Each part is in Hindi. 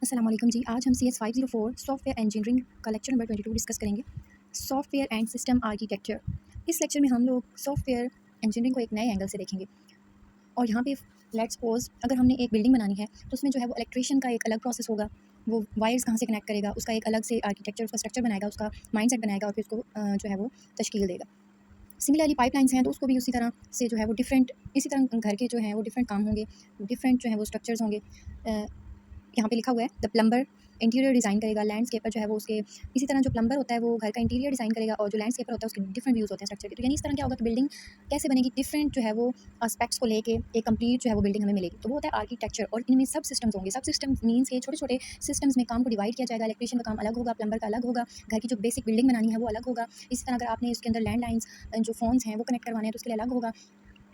अस्सलाम वालेकुम जी। आज हम CS 504 सॉफ्टवेयर इंजीनियरिंग का लेक्चर नंबर 22 डिस्कस करेंगे, सॉफ्टवेयर एंड सिस्टम आर्किटेक्चर। इस लेक्चर में हम लोग सॉफ्टवेयर इंजीनियरिंग को एक नए एंगल से देखेंगे। और यहाँ पे लेट्स सपोज अगर हमने एक बिल्डिंग बनानी है तो उसमें जो है वो इलेक्ट्रिशियन का एक अलग प्रोसेस होगा, वो वायर्स कहाँ से कनेक्ट करेगा, उसका एक अलग से आर्किटेक्चर, उसका स्ट्रक्चर बनाएगा, उसका माइंडसेट बनाएगा और फिर उसको जो है वो तश्कील देगा। सिमिलरली पाइपलाइंस हैं तो उसको भी उसी तरह से जो है वो डिफरेंट, इसी तरह घर के जो हैं वो डिफरेंट काम होंगे, डिफरेंट जो है वो स्ट्रक्चर्स होंगे। यहाँ पे लिखा हुआ है द प्लम्बर इंटीरियर डिज़ाइन करेगा, लैंडस्केपर जो है वो उसके इसी तरह जो प्लम्बर होता है वो घर का इंटीरियर डिज़ाइन करेगा और जो लैंडस्केपर होता है उसके डिफरेंट व्यूज़ होते हैं स्ट्रक्चर के। तो यानी इस तरह क्या होगा कि बिल्डिंग कैसे बनेगी, डिफरेंट जो है वो एस्पेक्ट्स को लेके एक कंप्लीट जो है वो बिल्डिंग हमें मिलेगी। तो वो होता है आर्किटेक्चर। और इनमें सब सिस्टम्स होंगे। सब सिस्टम मीन्स के छोटे छोटे सिस्टम्स में काम को डिवाइड किया जाएगा। इलेक्ट्रिशियन का काम अलग होगा, प्लम्बर का अलग होगा, घर की जो बेसिक बिल्डिंग बनानी है वो अलग होगा। इसी तरह अगर आपने उसके अंदर लैंडलाइंस जो फ़ोन्स हैं वो कनेक्ट करवाने हैं तो उसके लिए अलग होगा।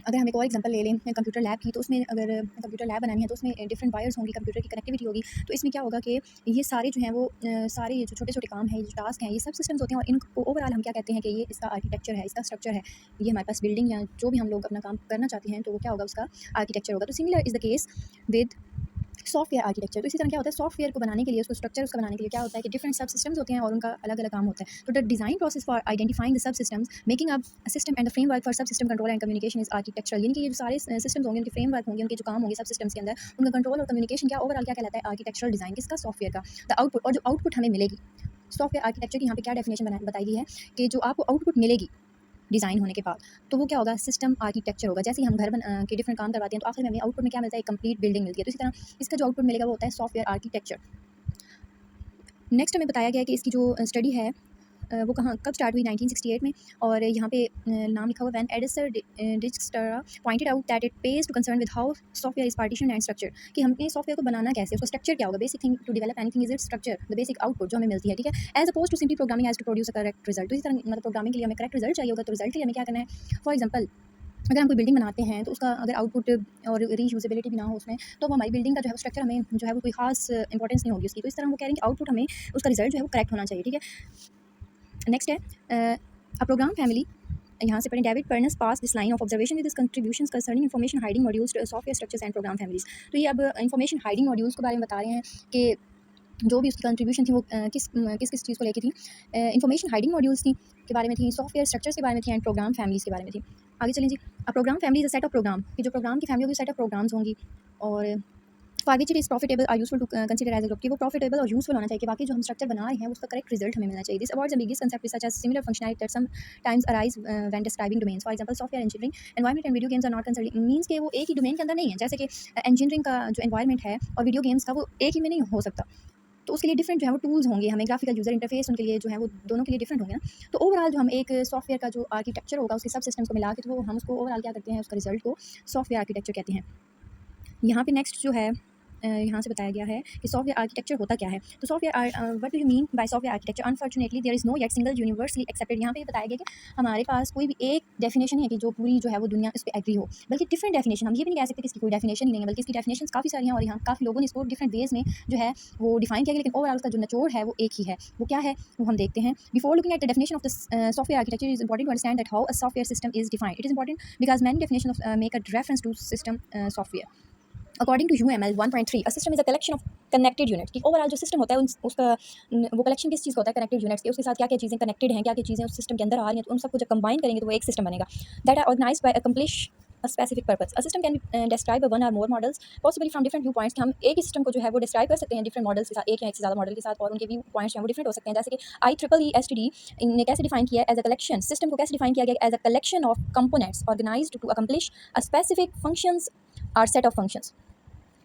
अगर हम एक और एग्जांपल ले लें कंप्यूटर लैब की, तो उसमें अगर कंप्यूटर लैब बनानी है तो उसमें डिफरेंट वायर्स होंगी, कंप्यूटर की कनेक्टिविटी होगी। तो इसमें क्या होगा कि ये सारे जो हैं वो सारे ये जो छोटे छोटे काम हैं, ये जो टास्क हैं, ये सब सिस्टम्स होते हैं और इनको ओवरऑल हम क्या कहते हैं कि ये इसका आर्किटेक्चर है, इसका स्ट्रक्चर है। ये हमारे पास बिल्डिंग या जो भी हम लोग अपना काम करना चाहते हैं तो वो क्या होगा, उसका आर्किटेक्चर होगा। तो similar is the case with software architecture. तो इसी तरह क्या होता है, सॉफ्टवेयर को बनाने के लिए, उसको स्ट्रक्चर उसका बनाने के लिए क्या होता है कि डिफरेंट सब सिस्टम्स होते हैं और उनका अलग अलग काम होता है। तो the design process for identifying the sub systems, making up system and the framework for sub system control and communication is architectural. यानी कि ये जो सारे सिस्टम्स होंगे, उनके फ्रेमवर्क होंगे, उनके जो काम होंगे सब सिस्टम्स के अंदर, उनका कंट्रोल और कम्युनिकेशन क्या ओवरऑल क्या कहलाता है, आर्किटेक्चरल डिज़ाइन किसका, सॉफ्टवेयर का। द आउटपुट, और जो आउटपुट हमें मिलेगी सॉफ्टवेयर आर्किटेक्चर की, यहाँ पे क्या डेफिनेशन बताई गई है कि जो आपको आउटपुट मिलेगी डिज़ाइन होने के बाद, तो वो क्या होगा, सिस्टम आर्किटेक्चर होगा। जैसे ही हम घर के डिफरेंट काम करवाते हैं तो आखिर में हमें आउटपुट में क्या मिलता है, एक कंप्लीट बिल्डिंग मिलती है। तो इसी तरह इसका जो आउटपुट मिलेगा वो होता है सॉफ्टवेयर आर्किटेक्चर। नेक्स्ट हमें बताया गया है कि इसकी जो स्टडी है वो कहाँ कब स्टार्ट हुई, 1968 में। और यहाँ पे नाम लिखा हुआ, when Edsger Dijkstra pointed out that it pays to concern with how software is partition and structure, कि हमने सॉफ्टवेयर को बनाना कैसे, उसका स्ट्रक्चर क्या होगा। Basic thing to develop anything is it structure, the basic output जो हमें मिलती है, ठीक है, as opposed to simply programming as to produce a correct result. तो इसी तरह मतलब प्रोग्रामिंग के लिए हमें करेक्ट रिजल्ट चाहिए होगा, तो रिजल्ट के लिए हमें क्या करना है। फॉर एग्जाम्पल अगर हम कोई बिल्डिंग बनाते हैं तो उसका अगर आउटपुट और रीयूजेबिलिटी भी ना हो उसमें, तो वो हमारी बिल्डिंग का जो है स्ट्रक्चर हमें जो है वो कोई खास इंपॉर्टेंस नहीं होगी उसकी। तो इस तरह वो कह रहे हैं कि आउटपुट हमें, उसका रिजल्ट जो है वो करेक्ट होना चाहिए, ठीक है। नेक्स्ट है अ प्रोग्राम फैमिली। यहाँ से पढ़ें, David Parnas pass this line of observation with his contributions concerning information hiding modules software structures and program families. तो ये अब इन्फॉर्मेशन हाइडिंग मॉड्यूल्स के बारे में बता रहे हैं कि जो भी उसकी कंट्रीब्यूशन थी वो किस चीज़ को लेके थी। इन्फॉर्मेशन हाइडिंग मॉड्यूल्स थी के बारे में थी, सॉफ्टवेयर स्ट्रक्चर्स के बारे में थी एंड प्रोग्राम फैमिलीज़ के बारे में थी। आगे चलें जी। Program family is a set of program, कि जो प्रोग्राम की फैमिली होगी सेट ऑफ प्रोग्राम्स होंगी, और for which it is profitable or useful to consider as a group, कि वो प्रॉफिटेबल और यूजफुल होना चाहिए, कि बाकी जो हम स्ट्रक्चर बना रहे हैं उसका करेक्ट रिजल्ट हमें मिलना चाहिए। This avoids the biggest concept such as similar functionality that sometimes arise when describing domains. For example software engineering environment and video games are not concerning, means के वो एक ही डोमेन के अंदर नहीं है। जैसे कि इंजीनियरिंग का जो एनवायरनमेंट है और वीडियो गेम्स का वो एक ही में नहीं हो सकता, तो उसके लिए डिफरेंट जो है वो टूल्स होंगे, हमें ग्राफिकल यूजर इंटरफेस उनके लिए जो है वो दोनों के लिए डिफरेंट होंगे ना। तो ओवरऑल जो हम एक सॉफ्टवेयर का जो आर्किटेक्चर होगा उसके सब सिस्टम्स को मिला के, तो वो हम उसको ओवरऑल क्या करते हैं, उसका रिजल्ट को सॉफ्टवेयर आर्किटेक्चर कहते हैं। यहाँ पे नेक्स्ट जो है यहाँ से बताया गया है कि सॉफ्टवेयर आर्किटेक्चर होता क्या है। तो software what do you mean by software architecture, unfortunately there is no yet single universally accepted. यहाँ पे बताया गया कि हमारे पास कोई भी एक डेफिनेशन है कि जो पूरी जो है वो दुनिया इस पर एग्री हो, बल्कि डिफरेंट डेफिनेशन, हम ये भी नहीं कह सकते कि इसकी कोई डेफिनेशन ही नहीं है, बल्कि इसकी डेफिनेशन काफ़ी सारी हैं और यहाँ काफ़ी लोगों ने इसको डिफरेंट वेज में जो है वो डिफाइन किया गया, लेकिन ओवरऑल उसका जो निचोड़ है वो एक ही है। वो क्या है वो हम देखते हैं। Before looking at the definition of the software architecture is important to understand that how a software system is defined. It is important because many definition make a reference to system software. According to UML 1.3 a system is a collection of connected units, की ओवरऑल जो सिस्टम होता है उसका वो कलेक्शन किस चीज़ का होता है, कनेक्टेड यूनिट्स के, उसके साथ क्या क्या चीज़ें कनेक्टेड हैं, क्या क्या चीज़ें उस सिस्टम के अंदर आ रही हैं, तो उन सबको जब कंबाइन करेंगे तो वो एक सिस्टम बनेगा। That are organized by accomplish a specific purpose. A system can be describe one or more models possibly from different view points, कि हम एक ही सिस्टम को जो है वो डिस्क्राइब कर सकते हैं डिफरेंट मॉडल्स के साथ, एक या एक से ज़्यादा मॉडल के साथ, और उनके व्यू पॉइंट्स हैं वो डिफरेंट हो सकते हैं। जैसे कि IEEE ने कैसे डिफाइन किया एज अ कलेक्शन, सिस्टम को कैसे डिफाइन किया गया as a collection of components organized to accomplish a specific functions or set of functions,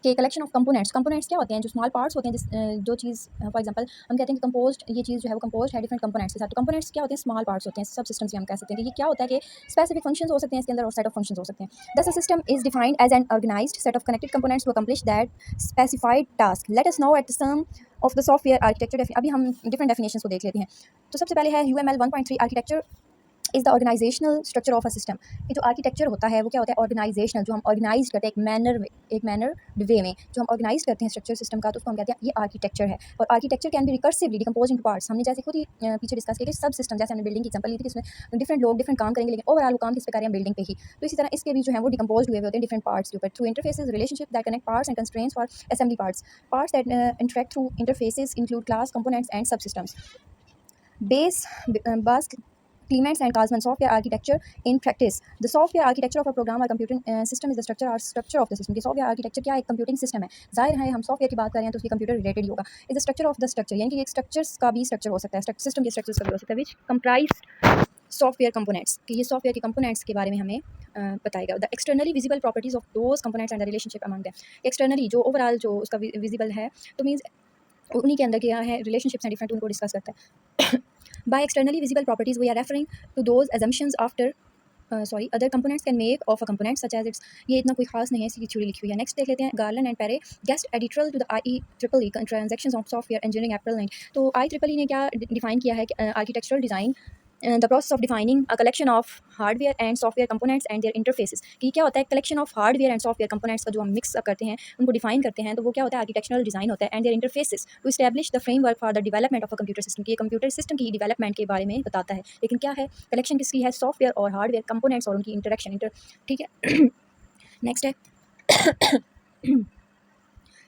के कलेक्शन ऑफ कंपोनेंट्स क्या होते हैं, जो स्मॉल पार्ट्स होते हैं, जो चीज़ फॉर एग्जांपल हम कहते हैं कि कंपोज्ड, ये चीज़ जो है वो कंपोज्ड है डिफरेंट कंपोनेंट्स के साथ। तो कंपोनेंट्स क्या होते हैं, स्मॉल पार्ट्स होते हैं, सब सिस्टम्स भी हम कह सकते हैं कि ये क्या होता है कि स्पेसिफिक फंक्शंस हो सकते हैं इसके अंदर और सेट ऑफ फंक्शंस हो सकते हैं। Thus a system is defined as an organized set of connected components to accomplish that specified task. Let us now at the some of the software architecture. अभी हम डिफरेंट डेफिनेशंस को देख लेते हैं। तो सबसे पहले है UML 1.3 architecture is the organizational structure of a system. ये जो आर्किटेक्चर होता है वो क्या होता है, ऑर्गेनाइजेशनल, जो हम ऑर्गेनाइज करते हैं एक मैनर वे में जो हम ऑर्गेनाइज करते हैं स्ट्रक्चर सिस्टम का, तो उसको हम कहते हैं ये आर्किटेक्चर है। और architecture can be recursively decompose into parts. हमने जैसे खुद ही पीछे डिस्कस किया कि सब सिस्टम, जैसे हमने बिल्डिंग की एग्जांपल ली थी, इसमें डिफरेंट लोग डिफरेंट काम करेंगे, लेकिन ओवरऑल वो काम किस पे कर रहे हैं, बिल्डिंग पे ही। तो इसी तरह इसके भी जो है वो डिकम्पोज हुए होते हैं डिफरेंट पार्ट्स के ऊपर through interfaces, relationship that connect parts and constraints for assembly parts that interact through interfaces include class components and सब systems. Bas Clements and Kasman, software architecture in practice. The software architecture of a program or computing system is the structure of the system. कि software architecture क्या एक computing system है, जाहिर है हम सॉफ्टवेयर की बात कर रहे हैं तो उसकी कंप्यूटर रिलेटेड ही होगा. is the structure of the structure, यानी कि एक स्ट्रक्चर्स का भी स्ट्रक्चर हो सकता है, सिस्टम के स्ट्रक्चर्स का भी हो सकता है, which comprise सॉफ्टवेयर कंपोनेंट्स, कि ये सॉफ्टवेयर के कंपोनेंट्स के बारे में हमें बताएगा. The externally visible properties of those components and the relationship among them. Externally जो ओवरऑल जो उसका विजिबल है, तो मीन्स उन्हीं के अंदर क्या है, रिलेशनशिप्स हैं डिफरेंट, उनको डिस्कस करता है. By externally visible properties, we are referring to those assumptions other components can make of a component, such as its. ये इतना कोई खास नहीं है, इसकी थ्योरी लिखी हुई है. नेक्स्ट देख लेते हैं, Garlan and Perry, guest editorial to the IEEE transactions of software engineering April 9. तो IEEE ने क्या डिफाइन किया है कि architectural design, the process of defining a collection of hardware and software components and their interfaces. कि क्या होता है, collection of hardware and software components का जो हम मिक्स करते हैं, उनको डिफाइन करते हैं, तो वो क्या होता है, आर्किटेक्चरल डिज़ाइन होता है. And their interfaces to establish the framework for the development of a computer system. कि कंप्यूटर सिस्टम की डेवलपमेंट के बारे में बताता है. लेकिन क्या है, कलेक्शन किसकी है, सॉफ्टवेयर और हार्डवेयर कंपोनेंट्स और उनकी इंटरेक्शन ठीक है. नेक्स्ट है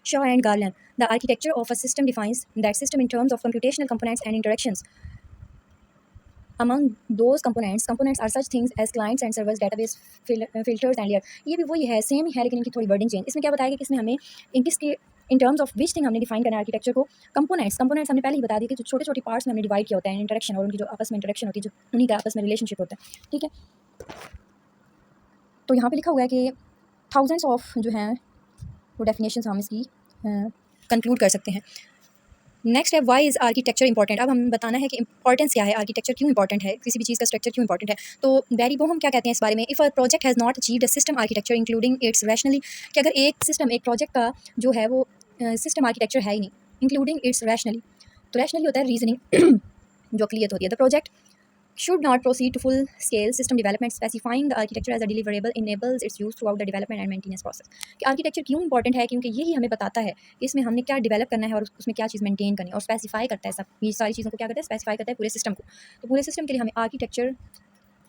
Shaw and Garland. The architecture of a system defines that system in terms of computational components and interactions among those components are such things as clients and servers, database, filters and layer. ये भी वही है, सेम ही है, लेकिन इनकी थोड़ी वर्डिंग चेंज. इसमें क्या बताया कि इसमें हमें किसके in terms of which thing हमने डिफाइन करना है आर्किटेक्चर को. कंपोनेंट्स हमने पहले ही बता दी कि जो छोटे छोटे पार्ट्स में हमने डिवाइड किया होता है, इंटरेक्शन और उनकी जो आपस में इंटरेक्शन होती है, जो उन्हीं का आपस में रिलेशनशिप होता है. ठीक है, तो यहाँ पे लिखा हुआ है कि थाउजेंड्स ऑफ जो हैं वो डेफिनेशन हम इसकी कंक्लूड कर सकते हैं. नेक्स्ट है, वाई इज़ आर्किटेक्चर इंपॉर्टेंट. अब हमें बताना है कि इंपॉर्टेंस क्या है, आर्किटेक्चर क्यों इंपॉर्टेंट है, किसी भी चीज़ का स्ट्रक्चर क्यों इंपॉर्टेंट है. तो बैरी बोहम क्या कहते हैं इस बारे में, if a project has not achieved a system architecture including it's rationally. कि अगर एक सिस्टम, एक प्रोजेक्ट का जो है वो सिस्टम आर्किटेक्चर है ही नहीं, इंक्लूडिंग इट्स रैशनली. तो रैशनली होता है रीजनिंग जो क्लियर होती है. The project should not proceed to full scale system development. Specifying the architecture as a deliverable enables its use throughout the development and maintenance process. कि आर्किटेक्चर क्यों इंपॉर्टेंट है, क्योंकि यही हमें बताता है कि इसमें हमने क्या डेवलप करना है और उसमें क्या चीज़ मेंटेन करनी है, और स्पेसिफाई करता है सब, ये सारी चीज़ों को क्या करता है, स्पेसिफाई करता है पूरे सिस्टम को. तो पूरे सिस्टम के लिए हमें आर्किटेक्चर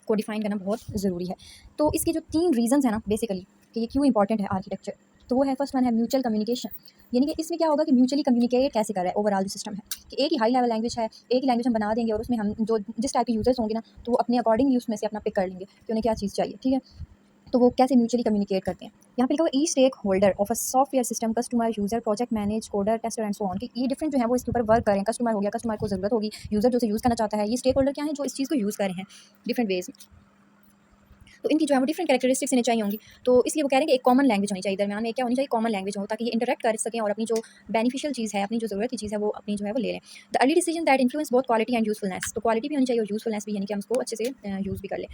को डिफाइन करना बहुत ज़रूरी है. तो इसके जो 3 रीजंस हैं ना बेसिकली कि ये क्यों इंपॉर्टेंट है आर्किटेक्चर, तो वो है, फर्स्ट वन है म्यूचुअल कम्युनिकेशन. यानी कि इसमें क्या होगा कि म्यूचुअली कम्युनिकेट कैसे कर रहा है ओवरऑल जो सिस्टम है, कि एक ही हाई लेवल लैंग्वेज है, एक ही लैंग्वेज हम बना देंगे और उसमें हम जो जिस टाइप के यूजर्स होंगे ना, तो वो अपने अकॉर्डिंगली उसमें से अपना पिक कर लेंगे कि उन्हें क्या चीज़ चाहिए. ठीक है, तो वो कैसे म्यूचुअली कम्युनिकेट करते हैं. यहाँ पे लिखा हुआ, a stakeholder of a software system, customer, user, project manage, coder, tester and so on. कि ये डिफरेंट जो है वो इसके ऊपर वर्क करें. कस्टमर हो गया, कस्टमर को ज़रूरत होगी, यूजर जो उसे यूज़ करना चाहता है, ये स्टेक होल्डर क्या है, जो इस चीज़ को यूज़ कर रहे हैं डिफरेंट वेज में. तो इनकी जो है वो डिफरेंट कैरेक्टरिस्टिक्स इन्हें चाहिए होंगी. तो इसलिए वो कह रहे हैं कि एक कॉमन लैंग्वेज होनी चाहिए, दरमियान में क्या होनी चाहिए, कॉमन लैंग्वेज हो, ताकि ये इंटरेक्ट कर सकें और अपनी जो बेनिफिशियल चीज़ है, अपनी जो ज़रूरत की चीज़ है, वो अपनी जो है वो ले लें. The early decision that influence both quality and usefulness. तो क्वालिटी भी होनी चाहिए और यूजफुलनेस भी, यानी कि हम उसको अच्छे से यूज़ भी कर लें.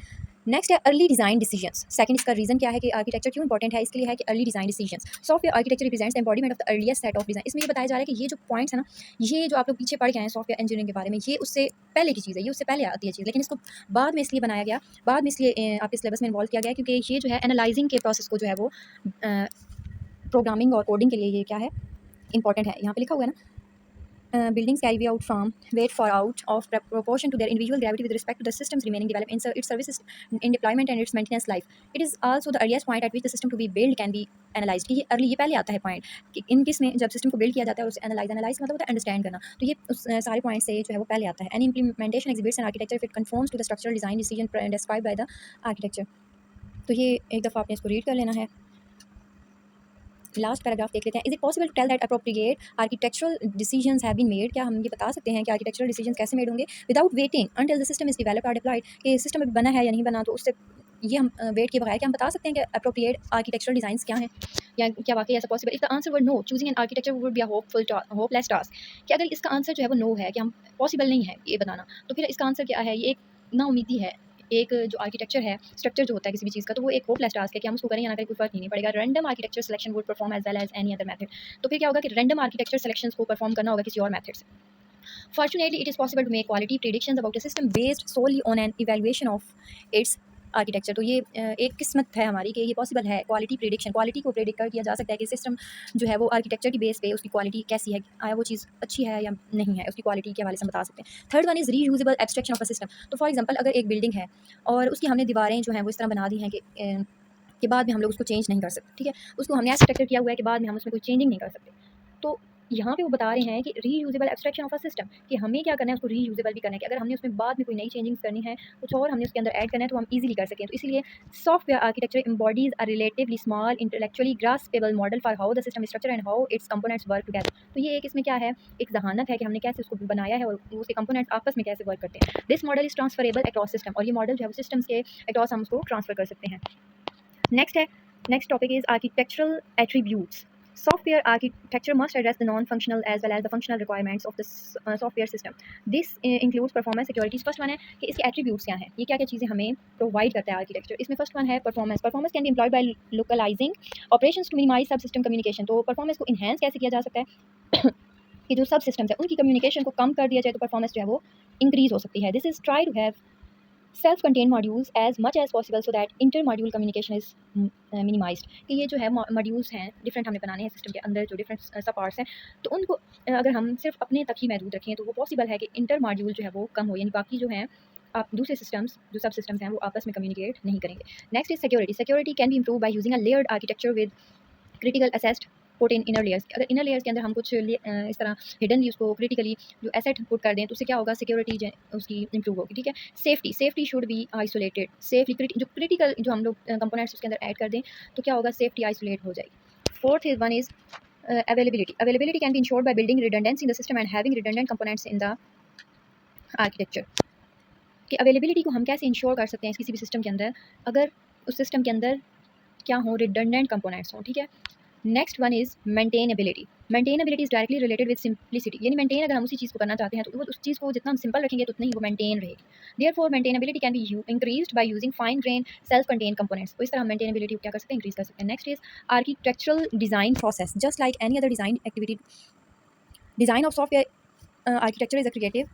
नेक्स्ट है अर्ली डिज़ाइन डिसीजंस. सेकंड इसका रीज़न क्या है कि आर्किटेक्चर क्यों इंपॉर्टेंट है, इसके लिए है कि early design decisions. Software architecture represents the embodiment of the earliest set of design. इसमें ये बताया जा रहा है कि ये जो पॉइंट्स है ना, ये जो आप लोग पीछे पढ़ के आए हैं सॉफ्टवेयर इंजीनियरिंग के बारे में, ये उससे पहले की चीज़ है, ये उससे पहले आती है चीज़, लेकिन इसको बाद में इसलिए बनाया गया, बाद में इसलिए आपके सिलेबस में इन्वॉल्व किया गया, क्योंकि ये जो है एनालाइजिंग के प्रोसेस को जो है वो प्रोग्रामिंग और कोडिंग के लिए ये क्या है, इंपॉर्टेंट है. यहाँ पे लिखा हुआ है ना, buildings carry out from weight for out of proportion to their individual gravity with respect to the system's remaining development in its services in deployment and its maintenance life. It is also the earliest point at which the system to be built can be analyzed. कि ये अर्ली, ये पहले आता है पॉइंट कि इन किस में जब सिस्टम को बिल्ड किया जाता है और उसे एनालाइज मतलब होता है अंडरस्टैंड करना. तो ये उस सारे पॉइंट से जो है वो पहले आता है. Any implementation exhibits an architecture if it conforms to the structural design decision described by the architecture. तो ये एक दफ़ा आपने इसको रीड कर लेना है. लास्ट पैराग्राफ देख लेते हैं. Is it possible to tell that appropriate architectural decisions have been made. क्या हम ये बता सकते हैं कि आर्किटेक्चरल डिसीजंस कैसे मेड होंगे without waiting until the system is developed और डिप्लॉयड. कि सिस्टम अभी बना है या नहीं बना, तो उससे ये हम वेट के बगैर क्या हम बता सकते हैं कि अप्रोप्रिएट आर्किटेक्चरल डिज़ाइंस क्या हैं, या क्या वाकई ऐसा possible. If the answer were no, choosing an architecture would be a hopeless task. कि अगर इसका आंसर जो है वो नो है, कि हम पॉसिबल नहीं है ये बताना, तो फिर इसका आंसर क्या है, ये एक नाउमीदी है. एक जो आर्किटेक्चर है, स्ट्रक्चर जो होता है किसी भी चीज़ का, तो वो एक होपलेस टास्क है कि हम उसको करें या ना करें, कोई फर्क नहीं पड़ेगा. Random architecture selection would perform as well as any other method. तो फिर क्या होगा कि रैंडम आर्किटेक्चर सिलेक्शंस को परफॉर्म करना होगा किसी और मेथड से. Fortunately, it is possible to make quality predictions about a system based solely on an evaluation of its architecture. तो ये एक किस्मत है हमारी कि ये पॉसिबल है क्वालिटी प्रिडिक्शन, क्वालिटी को प्रेडिक्ट कर किया जा सकता है कि सिस्टम जो है वो आर्किटेक्चर की बेस पे उसकी क्वालिटी कैसी है, आया वो चीज़ अच्छी है या नहीं है, उसकी क्वालिटी के हवाले से हम बता सकते हैं। Third one is reusable abstraction of a system. तो फॉर एग्जांपल अगर एक बिल्डिंग है और उसकी हमने दीवारें जो हैं वो इस तरह बना दी हैं कि बाद में हम लोग उसको चेंज नहीं कर सकते, ठीक है, उसको हमने ऐसा स्ट्रक्चर किया हुआ है कि बाद में हम उसमें कोई चेंजिंग नहीं कर सकते। तो यहाँ पे वो बता रहे हैं कि reusable abstraction of a system, कि हमें क्या करना है, उसको रीयूजेबल भी करना है कि अगर हमने उसमें बाद में कोई नई चेंजिंग्स करनी है, कुछ और हमने उसके अंदर ऐड करना है तो हम इजीली कर सकें। तो इसलिए software architecture embodies a relatively small intellectually graspable model for how the system structure and how its components work together. तो ये एक इसमें क्या है, एक जहानत है कि हमने कैसे उसको बनाया है और उसके कंपोनेंट्स आपस में कैसे वर्क करते हैं। This model is transferable across system, और ये मॉडल जो है वो सिस्टम्स के अक्रॉस हम उसको ट्रांसफर कर सकते हैं। Next topic is architectural attributes. Software architecture must address the non-functional as well as the functional requirements of the software system. This includes performance, security. First one है कि इसके attributes क्या हैं, ये क्या क्या चीज़ें हमें प्रोवाइड करता है आर्किटेक्चर। इसमें फर्स्ट वन है performance. Performance can be employed by localizing operations to minimize sub system communication. तो परफॉर्मेंस को इन्हेंस कैसे किया जा सकता है कि जो सब सिस्टम्स है उनकी कम्युनिकेशन को कम कर दिया जाए तो परफॉर्मेंस जो है वो इंक्रीज हो सकती है। This is try to have self-contained modules as much as possible so that inter-module communication is minimized। कि ये जो है मॉड्यूल्स हैं डिफरेंट हमने बनाने हैं सिस्टम के अंदर जो डिफरेंट सब पार्ट्स हैं, तो उनको अगर हम सिर्फ अपने तक ही महदूद रखें तो वो पॉसिबल है कि इंटर मॉड्यूल जो है वो कम हो, यानी बाकी जो हैं आप दूसरे सिस्टम्स जो सब सिस्टम्स हैं वो आपस में कम्युनिकेट नहीं करेंगे। Next is security. Security can be improve by using a layered architecture with critical assessed put in inner layers. अगर इनर लेयर्स के अंदर हम कुछ इस तरह हिडनली उसको क्रिटिकली जो एसेट पुट कर दें तो उससे क्या होगा, सिक्योरिटी उसकी इंप्रूव होगी, ठीक है। Safety should be isolated. Safety जो क्रिटिकल जो हम लोग कंपोनेंट्स उसके अंदर ऐड कर दें तो क्या होगा, सेफ्टी आइसोलेट हो जाएगी। Fourth one is availability can be insured by building redundancy in the system and having redundant components in the architecture. कि अवेलेबिलिटी को हम कैसे इंश्योर कर सकते हैं किसी भी सिस्टम के अंदर, अगर उस सिस्टम के अंदर क्या हो, रिडंडेंट कंपोनेंट्स हों, ठीक है। Next one is maintainability. Maintainability is directly related with simplicity, यानी मेंटेन अगर हम उसी चीज़ को करना चाहते हैं तो वो उस चीज़ को जितना हम सिंपल रखेंगे तो उतनी ही वो मेंटेन रहेगी। Therefore maintainability can be increased by using fine grain self contain components. तो इस तरह हम मेंटेनेबिलिटी को क्या कर सकते हैं, इंक्रीज कर सकते हैं। Next is architectural design process. Just like any other design activity, design of software architecture is a creative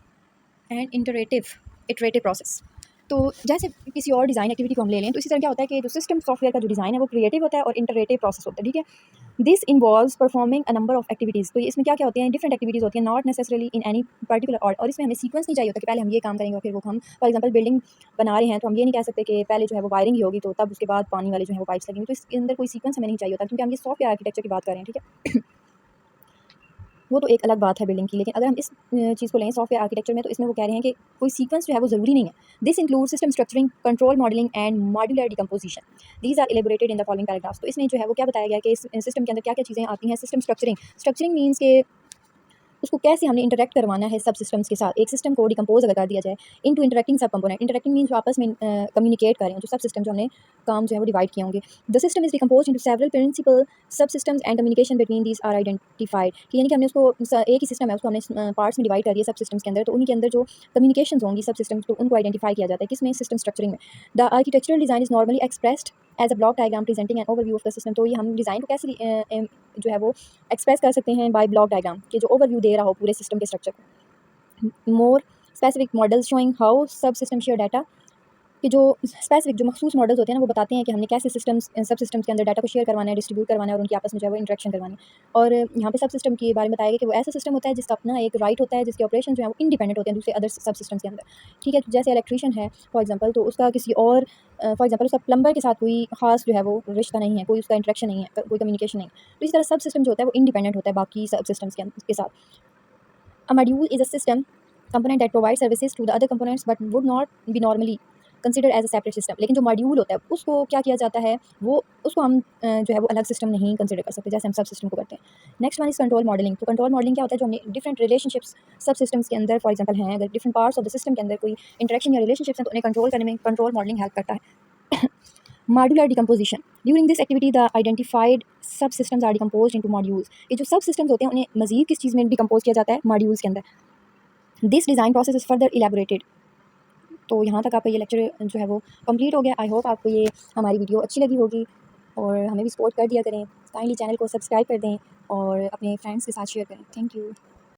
and iterative process. तो जैसे किसी और डिज़ाइन एक्टिविटी को हम ले लें तो इसी तरह क्या होता है कि जो सिस्टम सॉफ्टवेयर का जो डिज़ाइन है वो क्रिएटिव होता है और इंटरेटिव प्रोसेस होता है, ठीक है। This involves performing a number of activities. तो इसमें क्या क्या होते हैं, डिफरेंट एक्टिविटीज़ होती हैं, not necessarily in any particular order. और इसमें हमें सीक्वेंस नहीं चाहिए होता कि पहले हम ये काम करेंगे और फिर वो हम फॉर एग्जांपल बिल्डिंग बना रहे हैं तो हम ये नहीं कह सकते कि पहले जो है वो वायरिंग ही होगी तो तब उसके बाद पानी वाले जो है वो पाइप्स लगेंगे। तो इसके अंदर कोई सीक्वेंस हमें नहीं चाहिए होता क्योंकि हम ये सॉफ्टवेयर आर्किटेक्चर की बात कर रहे हैं, ठीक है। वो तो एक अलग बात है बिल्डिंग की, लेकिन अगर हम इस चीज़ को लें सॉफ्टवेयर आर्किटेक्चर में तो इसमें वो कह रहे हैं कि कोई सीक्वेंस जो है वो ज़रूरी नहीं है। This include system structuring, control modelling and modular decomposition. These are elaborated in the following paragraphs. तो इसमें जो है वो क्या बताया गया कि इस सिस्टम के अंदर क्या क्या चीज़ें आती हैं। स्ट्रक्चरिंग मीन्स के उसको कैसे हमने इंटरेक्ट करवाना है सब सिस्टम्स के साथ। एक सिस्टम को डिकम्पोज अगर कर दिया जाए इनटू इंटरेक्टिंग सब कंपोनेंट। इंटरेक्टिंग मीन्स जो आपस में कम्युनिकेट करें, जो सब सिस्टम जो हमने काम जो है वो डिवाइड किए होंगे। The system is decompose into several principal sub systems and communication between these are identified. कि यानी कि हमने उसको एक ही सिस्टम है उसको हमने पार्ट्स में डिवाइड कर दिया सब सिस्टम्स के अंदर, तो उन्हीं के अंदर जो कम्युनिकेशन होंगी सब सिस्टम्स तो उनको आइडेंटिफाई किया जाता है किसमें, सिस्टम स्ट्रक्चरिंग में। The architectural design is normally expressed as a block diagram presenting an overview of the system. तो ये हम डिज़ाइन को कैसे जो है वो एक्सप्रेस कर सकते हैं बाय ब्लॉक डायग्राम के जो ओवरव्यू दे रहा हो पूरे सिस्टम के स्ट्रक्चर को। More specific models showing how सब सिस्टम शेयर डाटा, कि जो स्पेसिफिक जो मखसूस मॉडल्स होते हैं ना वो बताते हैं कि हमने कैसे सब सिस्टम्स के अंदर डाटा को शेयर करवाना है, डिस्ट्रीब्यूट करवाना है और उनकी आपस में जो है वो इंटरेक्शन करवानी है। और यहाँ पे सब सिस्टम के बारे में बताया गया कि वो ऐसा सिस्टम होता है जिसका अपना एक राइट होता है, जिसके ऑपरेशन जो है वो इंडिपेंडेंट होते हैं दूसरे अदर सब सिस्टम्स के अंदर, ठीक है। जैसे इलेक्ट्रीशियन है फॉर एग्जांपल, तो उसका किसी और फॉर एग्जांपल उसका प्लम्बर के साथ कोई खास जो है वो रिश्ता नहीं है, कोई उसका इंटरेक्शन नहीं है, कोई कम्युनिकेशन नहीं। तो इस तरह सब सिस्टम जो होता है वो इंडिपेंडेंट होता है बाकी सब सिस्टम्स के साथ। A module is a system component that provides services to the other components but would not be normally considered as a separate system। लेकिन जो मॉड्यूल होता है उसको क्या किया जाता है, वो उसको हम जो है वो अलग सिस्टम नहीं कंसिडर कर सकते जैसे हम सब सिस्टम को करते हैं। Next one is control modelling. तो कंट्रोल मॉडलिंग क्या होता है, जो हमने डिफरेंट रिलेशनशिप्स सब सिस्टम्स के अंदर फॉर एग्जांपल हैं, अगर different parts of the system के अंदर कोई इंटरेक्शन या रिलेशनशिप्स हैं तो उन्हें कंट्रोल करने में कंट्रोल मॉडलिंग हेल्प करता है। Modular decomposition. During this activity the identified sub systems are decomposed into modules. ये जो सब सिस्टम्स होते हैं उन्हें मजीद किस चीज़ में डिकम्पोज किया जाता है, मॉड्यूल्स के अंदर। This design process is further elaborated. तो यहाँ तक आपका ये लेक्चर जो है वो कंप्लीट हो गया। आई होप आपको ये हमारी वीडियो अच्छी लगी होगी और हमें भी सपोर्ट कर दिया करें। काइंडली चैनल को सब्सक्राइब कर दें और अपने फ्रेंड्स के साथ शेयर करें। Thank you.